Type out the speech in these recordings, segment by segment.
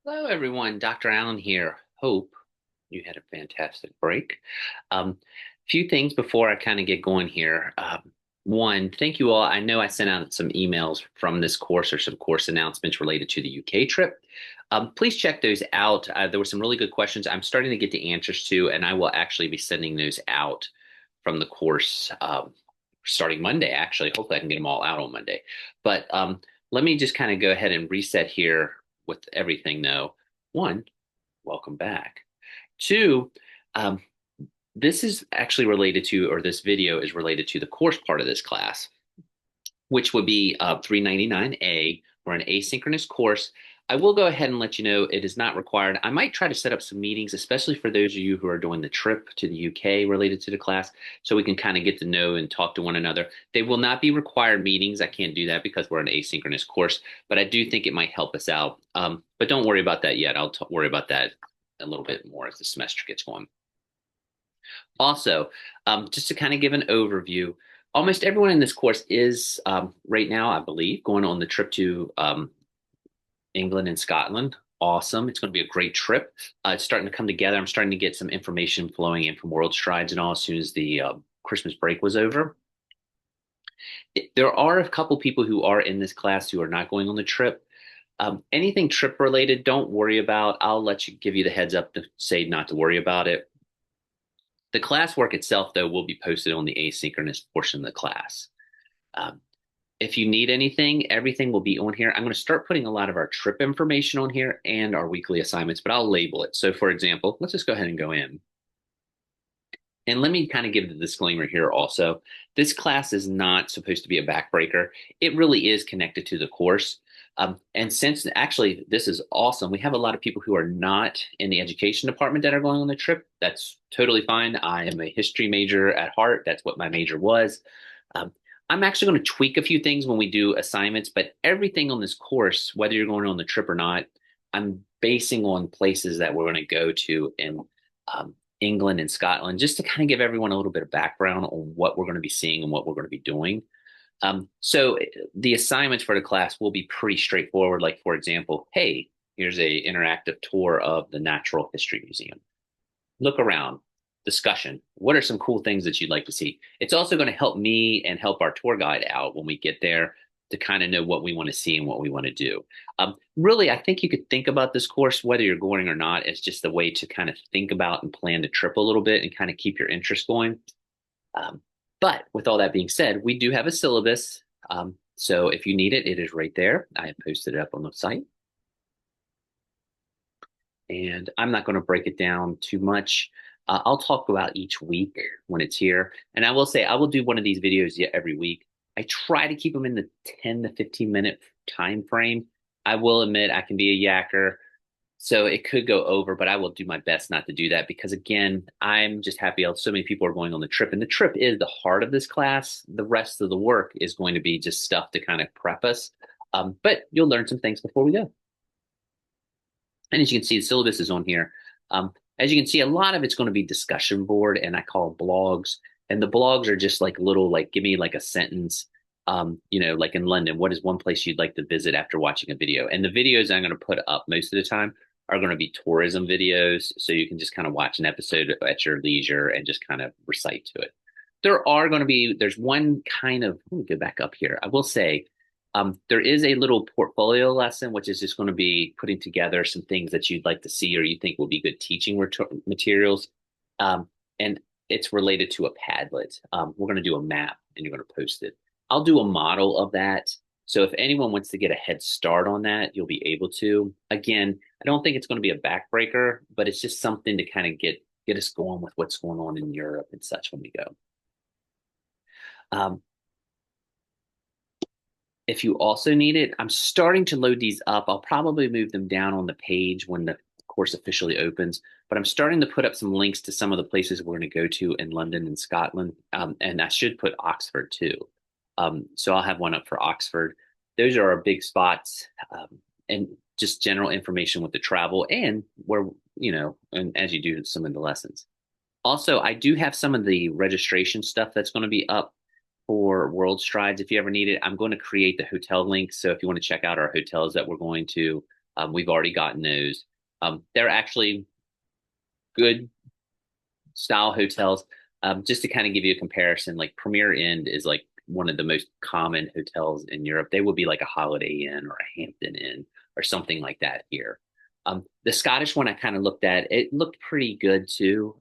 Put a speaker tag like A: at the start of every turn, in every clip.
A: Hello, everyone. Dr. Allen here. Hope you had a fantastic break. Few things before I kind of get going here. One, thank you all. I know I sent out some emails from this course or some course announcements related to the UK trip. Please check those out. There were some really good questions I'm starting to get the answers to, and I will actually be sending those out from the course starting Monday, actually. Hopefully, I can get them all out on Monday. But let me just kind of go ahead and reset here with everything, though. One, welcome back. Two, um, this is actually related to, or this video is related to the course part of this class, which would be 399A, or an asynchronous course. I will go ahead and let you know it is not required. I might try to set up some meetings, especially for those of you who are doing the trip to the UK related to the class, so we can kind of get to know and talk to one another. They will not be required meetings. I can't do that because we're an asynchronous course, but I do think it might help us out. But don't worry about that yet. I'll worry about that a little bit more as the semester gets going. Also, just to kind of give an overview, almost everyone in this course is right now, I believe, going on the trip to England and Scotland. Awesome. It's going to be a great trip. It's starting to come together. I'm starting to get some information flowing in from World Strides and all as soon as the Christmas break was over. There are a couple people who are in this class who are not going on the trip. Anything trip related, don't worry about. I'll let you give you the heads up to say not to worry about it. The classwork itself, though, will be posted on the asynchronous portion of the class. Um, if you need anything, everything will be on here. I'm going to start putting a lot of our trip information on here and our weekly assignments, but I'll label it. So, for example, let's just go ahead and go in. And let me kind of give the disclaimer here also. This class is not supposed to be a backbreaker. It really is connected to the course. And since actually this is awesome, we have a lot of people who are not in the education department that are going on the trip. That's totally fine. I am a history major at heart. That's what my major was. Um, I'm actually going to tweak a few things when we do assignments, but everything on this course, whether you're going on the trip or not, I'm basing on places that we're going to go to in England and Scotland, just to kind of give everyone a little bit of background on what we're going to be seeing and what we're going to be doing. So the assignments for the class will be pretty straightforward. Like, for example, hey, here's a interactive tour of the Natural History Museum. Look around, discussion. What are some cool things that you'd like to see? It's also going to help me and help our tour guide out when we get there to kind of know what we want to see and what we want to do. Really, I think you could think about this course, whether you're going or not, as just a way to kind of think about and plan the trip a little bit and kind of keep your interest going. Um, but with all that being said, we do have a syllabus. So if you need it, it is right there. I have posted it up on the site. And I'm not going to break it down too much. I'll talk about each week when it's here. And I will say I will do one of these videos every week. I try to keep them in the 10 to 15 minute time frame. I will admit I can be a yacker. So it could go over, but I will do my best not to do that because, again, I'm just happy so many people are going on the trip. And the trip is the heart of this class. The rest of the work is going to be just stuff to kind of prep us. But you'll learn some things before we go. And as you can see, the syllabus is on here. As you can see, a lot of it's going to be discussion board, and I call blogs. And the blogs are just like little, like, give me like a sentence. Like in London, what is one place you'd like to visit after watching a video? And the videos I'm going to put up most of the time are going to be tourism videos. So you can just kind of watch an episode at your leisure and just kind of recite to it. There's one kind of, let me go back up here. I will say, there is a little portfolio lesson, which is just going to be putting together some things that you'd like to see or you think will be good teaching materials. And it's related to a Padlet. We're going to do a map and you're going to post it. I'll do a model of that. So if anyone wants to get a head start on that, you'll be able to. Again, I don't think it's going to be a backbreaker, but it's just something to kind of get us going with what's going on in Europe and such when we go. If you also need it, I'm starting to load these up. I'll probably move them down on the page when the course officially opens, but I'm starting to put up some links to some of the places we're going to go to in London and Scotland. And I should put Oxford too. So I'll have one up for Oxford. Those are our big spots, and just general information with the travel and where, and as you do some of the lessons. Also, I do have some of the registration stuff that's going to be up for World Strides. If you ever need it, I'm going to create the hotel link. So if you want to check out our hotels that we're going to, We've already gotten those. They're actually good style hotels. Just to kind of give you a comparison, like Premier Inn is like one of the most common hotels in Europe. They would be like a Holiday Inn or a Hampton Inn or something like that here. The Scottish one I kind of looked at, it looked pretty good too.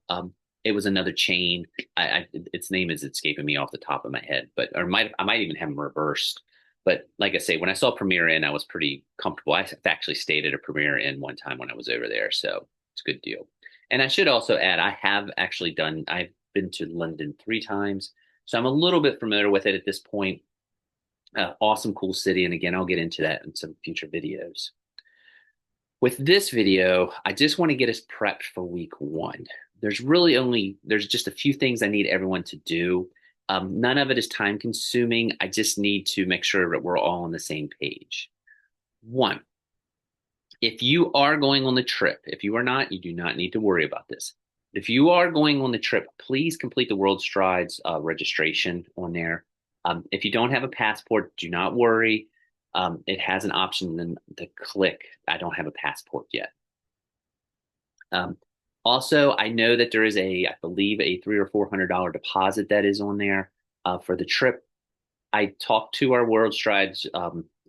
A: It was another chain. Its name is escaping me off the top of my head, but I might even have them reversed. But like I say, when I saw Premier Inn, I was pretty comfortable. I actually stayed at a Premier Inn one time when I was over there, so it's a good deal. And I should also add, I've been to London 3 times, so I'm a little bit familiar with it at this point. Awesome, cool city. And again, I'll get into that in some future videos. With this video, I just want to get us prepped for week 1. There's just a few things I need everyone to do. None of it is time consuming. I just need to make sure that we're all on the same page. 1, if you are going on the trip, if you are not, you do not need to worry about this. If you are going on the trip, please complete the World Strides registration on there. If you don't have a passport, do not worry. It has an option then to click, I don't have a passport yet. Also, I know that there is I believe a $300 or $400 deposit that is on there for the trip. I talked to our World Strides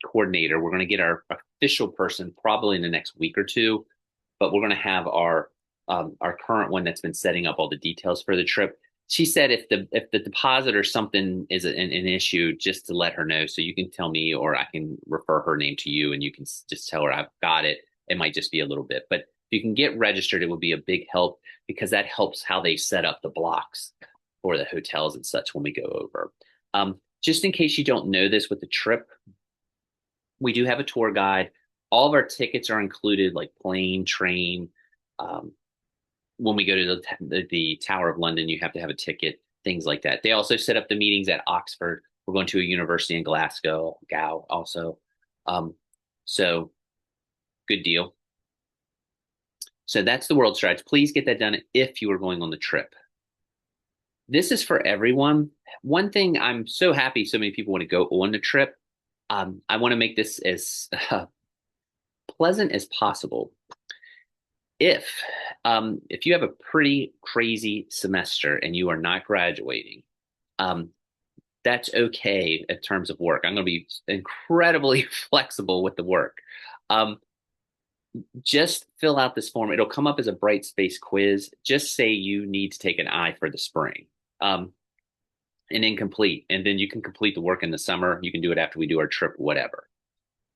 A: coordinator. We're going to get our official person probably in the next week or two, but we're going to have our current one that's been setting up all the details for the trip. She said if the deposit or something is an issue, just to let her know. So you can tell me, or I can refer her name to you, and you can just tell her I've got it. It might just be a little bit, but if you can get registered, it would be a big help because that helps how they set up the blocks for the hotels and such when we go over. Just in case you don't know this with the trip, we do have a tour guide. All of our tickets are included, like plane, train. When we go to the Tower of London, you have to have a ticket, things like that. They also set up the meetings at Oxford. We're going to a university in Glasgow, Gow also. So good deal. So that's the World Strides. Please get that done if you are going on the trip. This is for everyone. One thing I'm so happy so many people want to go on the trip. I want to make this as pleasant as possible. If you have a pretty crazy semester and you are not graduating, that's okay in terms of work. I'm going to be incredibly flexible with the work. Just fill out this form. It'll come up as a bright space quiz. Just say you need to take an I for the spring. And incomplete. And then you can complete the work in the summer. You can do it after we do our trip, whatever.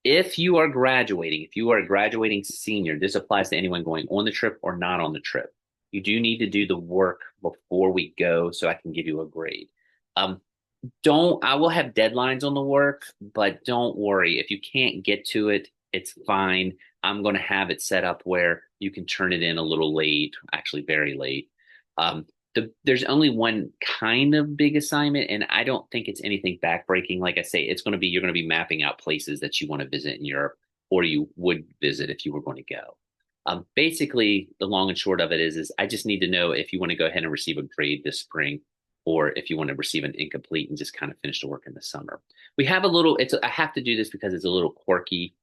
A: If you are a graduating senior, this applies to anyone going on the trip or not on the trip. You do need to do the work before we go so I can give you a grade. I will have deadlines on the work, but don't worry. If you can't get to it, it's fine. I'm going to have it set up where you can turn it in a little late, actually very late. There's only one kind of big assignment, and I don't think it's anything backbreaking. Like I say, you're going to be mapping out places that you want to visit in Europe, or you would visit if you were going to go. Basically, the long and short of it is I just need to know if you want to go ahead and receive a grade this spring, or if you want to receive an incomplete and just kind of finish the work in the summer. We have I have to do this because it's a little quirky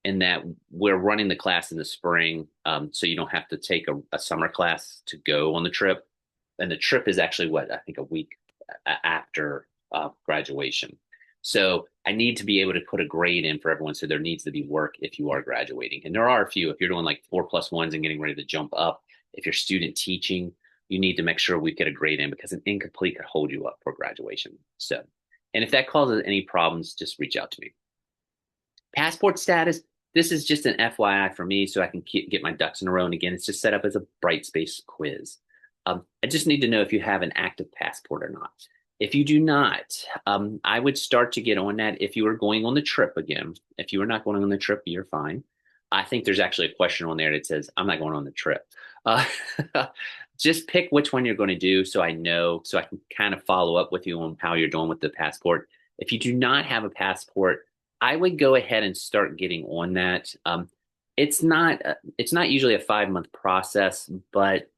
A: in that we're running the class in the spring, so you don't have to take a summer class to go on the trip. And the trip is actually I think a week after graduation. So I need to be able to put a grade in for everyone. So there needs to be work if you are graduating. And there are a few. If you're doing like 4+1s and getting ready to jump up, if you're student teaching, you need to make sure we get a grade in because an incomplete could hold you up for graduation. So, and if that causes any problems, just reach out to me. Passport status. This is just an FYI for me so I can get my ducks in a row. And again, it's just set up as a bright space quiz. I just need to know if you have an active passport or not. If you do not, I would start to get on that if you are going on the trip again. If you are not going on the trip, you're fine. I think there's actually a question on there that says, I'm not going on the trip. Just pick which one you're going to do so I know, so I can kind of follow up with you on how you're doing with the passport. If you do not have a passport, I would go ahead and start getting on that. It's not usually a 5-month process, but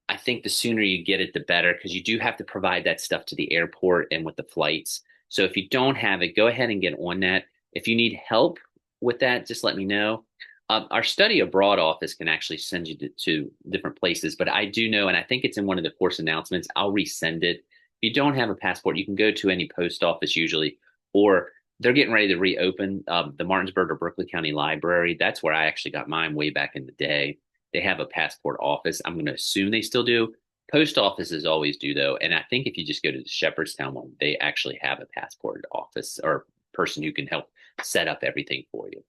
A: I think the sooner you get it, the better, because you do have to provide that stuff to the airport and with the flights. So if you don't have it, go ahead and get on that. If you need help with that, just let me know. Our study abroad office can actually send you to different places, but I do know, and I think it's in one of the course announcements, I'll resend it. If you don't have a passport, you can go to any post office usually, or they're getting ready to reopen the Martinsburg or Berkeley County Library. That's where I actually got mine way back in the day. They have a passport office. I'm going to assume they still do. Post offices always do, though. And I think if you just go to the Shepherdstown one, they actually have a passport office or person who can help set up everything for you.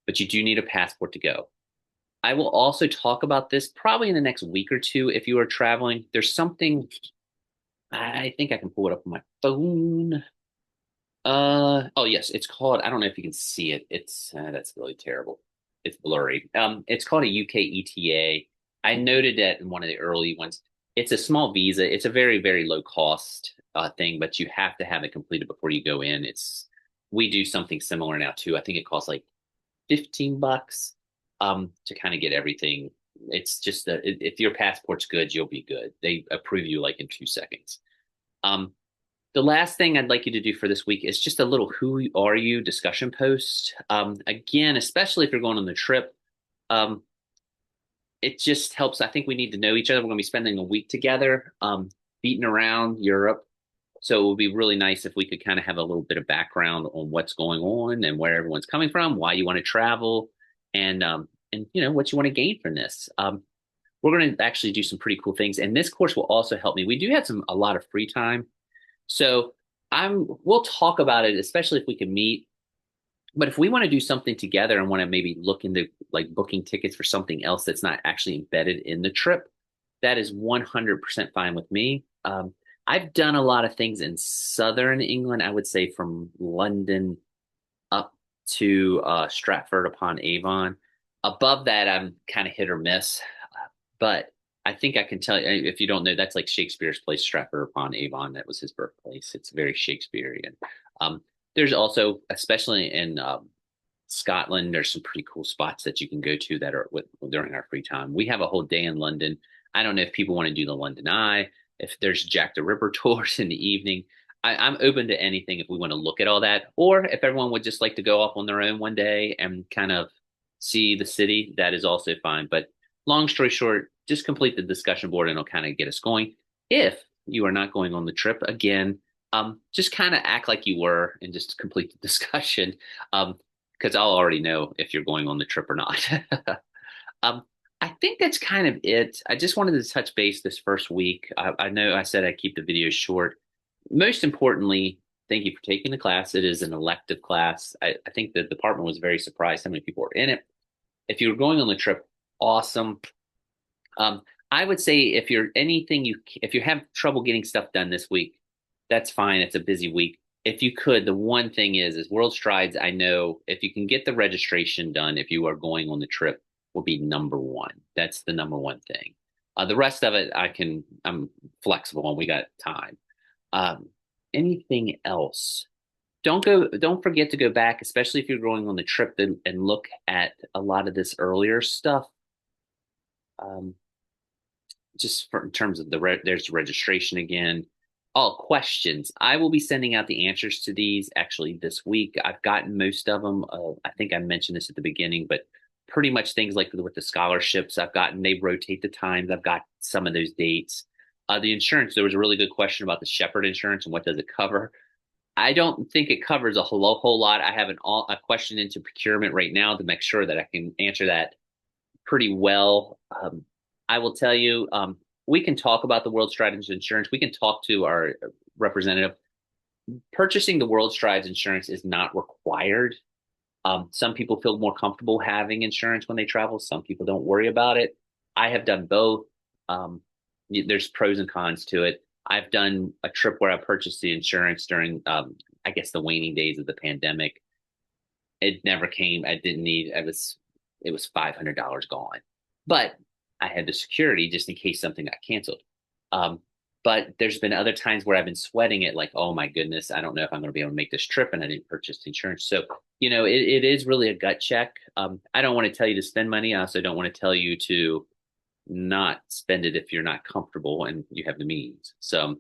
A: But you do need a passport to go. I will also talk about this probably in the next week or two if you are traveling. There's something, I think I can pull it up on my phone. Oh yes, it's called, I don't know if you can see it. It's that's really terrible. It's blurry. It's called a UK ETA. I noted that in one of the early ones. It's a small visa. It's a very, very low cost thing, but you have to have it completed before you go in. We do something similar now too. I think it costs like $15 to kind of get everything. It's just if your passport's good, you'll be good. They approve you like in 2 seconds. Um, the last thing I'd like you to do for this week is just a little who are you discussion post. Again, especially if you're going on the trip, um, it just helps. I think we need to know each other. We're going to be spending a week together, beating around Europe. So it would be really nice if we could kind of have a little bit of background on what's going on and where everyone's coming from, why you want to travel, and what you want to gain from this. We're going to actually do some pretty cool things, and this course will also help me. We do have a lot of free time, so we'll talk about it, especially if we can meet. But if we want to do something together and want to maybe look into like booking tickets for something else that's not actually embedded in the trip, that is 100% fine with me. I've done a lot of things in southern England, I would say from London up to Stratford upon Avon. Above that, I'm kind of hit or miss. But I think I can tell you, if you don't know, that's like Shakespeare's place, Stratford upon Avon. That was his birthplace. It's very Shakespearean. Um, there's also, especially in Scotland, there's some pretty cool spots that you can go to that are during our free time. We have a whole day in London. I don't know if people want to do the London Eye, if there's Jack the Ripper tours in the evening. I'm open to anything if we want to look at all that, or if everyone would just like to go off on their own one day and kind of see the city, that is also fine. But long story short, just complete the discussion board and it'll kind of get us going. If you are not going on the trip, again, just kind of act like you were and just complete the discussion. Because I'll already know if you're going on the trip or not. um, I think that's kind of it. I just wanted to touch base this first week. I know I said I keep the videos short. Most importantly, thank you for taking the class. It is an elective class. I think the department was very surprised how many people were in it. If you're going on the trip, awesome. Um, I would say if you have trouble getting stuff done this week, that's fine. It's a busy week. If you could, the one thing is World Strides. I know if you can get the registration done, if you are going on the trip, will be number one. That's the number one thing. The rest of it, I'm flexible and we got time. Um, Anything else? Don't forget to go back, especially if you're going on the trip and look at a lot of this earlier stuff. Um, in terms of there's registration again. All questions. I will be sending out the answers to these actually this week. I've gotten most of them. I think I mentioned this at the beginning, but pretty much things like with the scholarships they rotate the times. I've got some of those dates. The insurance, there was a really good question about the Shepherd insurance and what does it cover. I don't think it covers a whole lot. I have a question into procurement right now to make sure that I can answer that pretty well. I will tell you, we can talk about the World Strides insurance. We can talk to our representative. Purchasing the World Strides insurance is not required. Some people feel more comfortable having insurance when they travel. Some people don't worry about it. I have done both. There's pros and cons to it. I've done a trip where I purchased the insurance during, I guess, the waning days of the pandemic. It never came. I didn't need. It was $500 gone, but I had the security just in case something got canceled. Um, but there's been other times where I've been sweating it, like, oh my goodness, I don't know if I'm going to be able to make this trip, and I didn't purchase the insurance. So, it is really a gut check. I don't want to tell you to spend money. I also don't want to tell you to not spend it if you're not comfortable and you have the means. So,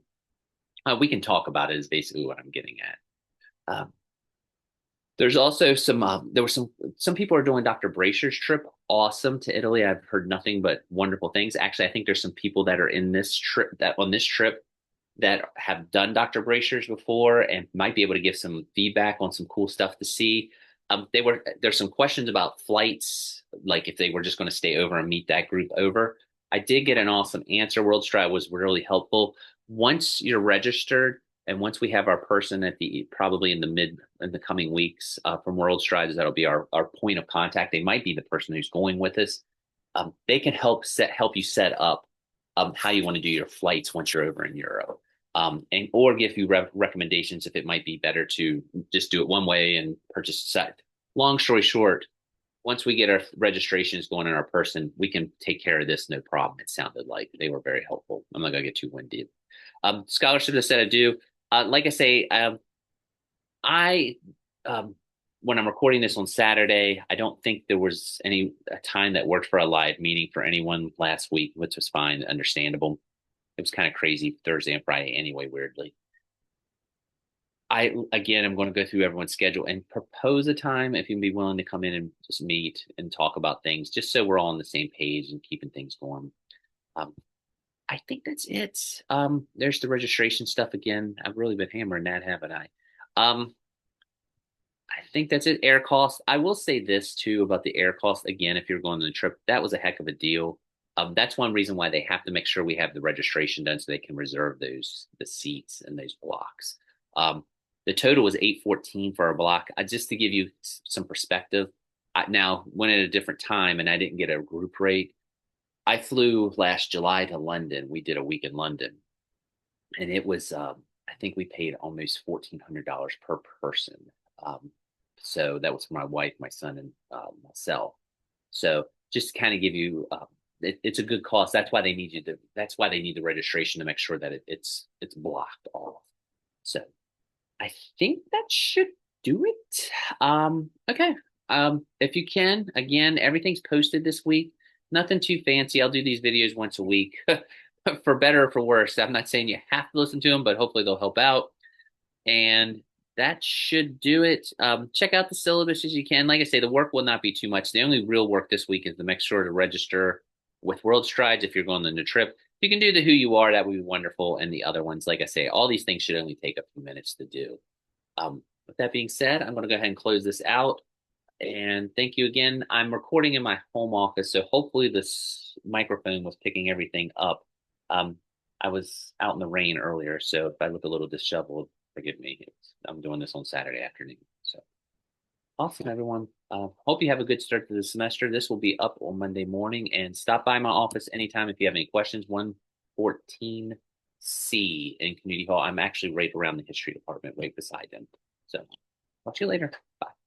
A: we can talk about it is basically what I'm getting at. Um, There's also there were some people are doing Dr. Brasher's trip. Awesome to Italy. I've heard nothing but wonderful things. Actually, I think there's some people that are in this trip that on this trip that have done Dr. Brasher's before and might be able to give some feedback on some cool stuff to see. There's some questions about flights, like if they were just going to stay over and meet that group over. I did get an awesome answer. World Stride was really helpful. Once you're registered and once we have our person at the probably in the coming weeks from World Strides, that'll be our point of contact. They might be the person who's going with us. They can help you set up how you want to do your flights once you're over in Europe and or give you recommendations if it might be better to just do it one way and purchase a set. Long story short, once we get our registrations going in our person, we can take care of this no problem. It sounded like they were very helpful. I'm not gonna get too winded. Scholarship that said I do. Like I say, I when I'm recording this on Saturday, I don't think there was any time that worked for a live meeting for anyone last week, which was fine, understandable. It was kind of crazy Thursday and Friday anyway, weirdly. I again I'm going to go through everyone's schedule and propose a time if you can be willing to come in and just meet and talk about things, just so we're all on the same page and keeping things going. Um, I think that's it. There's the registration stuff again. I've really been hammering that, haven't I? Um, I think that's it. Air cost. I will say this too about the air cost again. If you're going on the trip, that was a heck of a deal. That's one reason why they have to make sure we have the registration done so they can reserve the seats and those blocks. Um, the total was 814 for our block. Just to give you some perspective, I now went at a different time and I didn't get a group rate. I flew last July to London. We did a week in London, and it was I think we paid almost $1,400 per person. Um, so that was for my wife, my son, and myself. So just to kind of give you, it's a good cost. That's why they need you to. That's why they need the registration to make sure that it's blocked off. So I think that should do it. Okay. If you can, again, everything's posted this week. Nothing too fancy. I'll do these videos once a week, for better or for worse. I'm not saying you have to listen to them, but hopefully they'll help out. And that should do it. Check out the syllabus as you can. Like I say, the work will not be too much. The only real work this week is to make sure to register with World Strides if you're going on the trip. If you can do the who you are, that would be wonderful. And the other ones, like I say, all these things should only take a few minutes to do. With that being said, I'm going to go ahead and close this out. And thank you again. I'm recording in my home office, so hopefully this microphone was picking everything up. Um, I was out in the rain earlier, so if I look a little disheveled, forgive me. I'm doing this on Saturday afternoon. So awesome, everyone. Hope you have a good start to the semester. This will be up on Monday morning, and stop by my office anytime if you have any questions. 114C in Community Hall. I'm actually right around the history department, right beside them. So talk to you later. Bye.